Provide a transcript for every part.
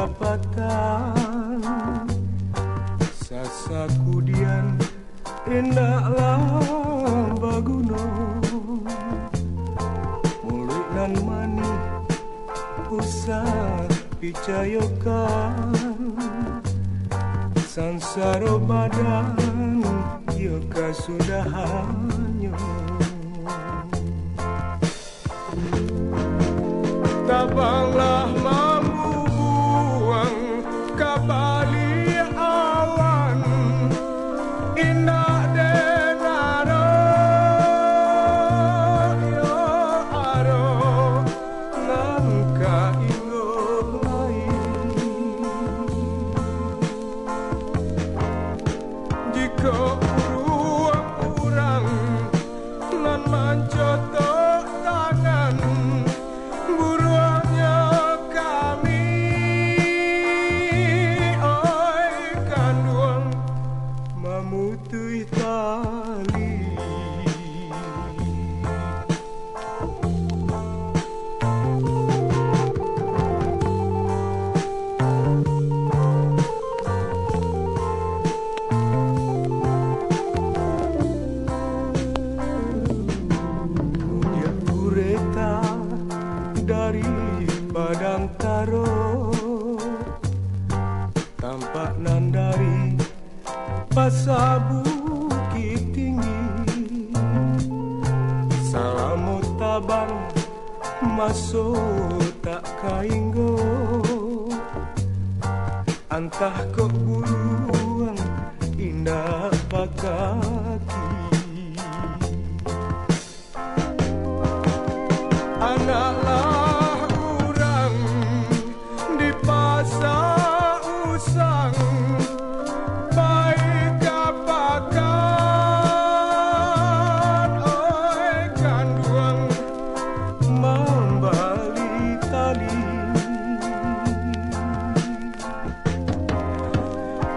dapatan sasakudian endaklah baguno mulut nan mani usah picayokan sansaro badan yo kasudahannya tabanglah mampu buang kabali awan indah denaro yo aro nangka ingo lain jika urang nan mancoto tangan buruannya kami oi kanduang mamutui tali dia pureta dari padang taro tampak nan dari pasar bukit tinggi salamu taban masuk tak kainggo antah kok buruan indah pakati anaklah urang di pasar usang baik apakan oi kanduang membali tali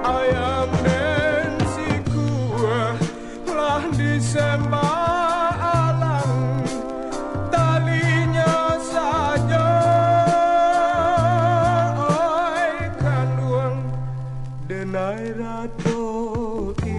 ayam dan siku lah disembah alang talinya saja oi kanduang denai ratoi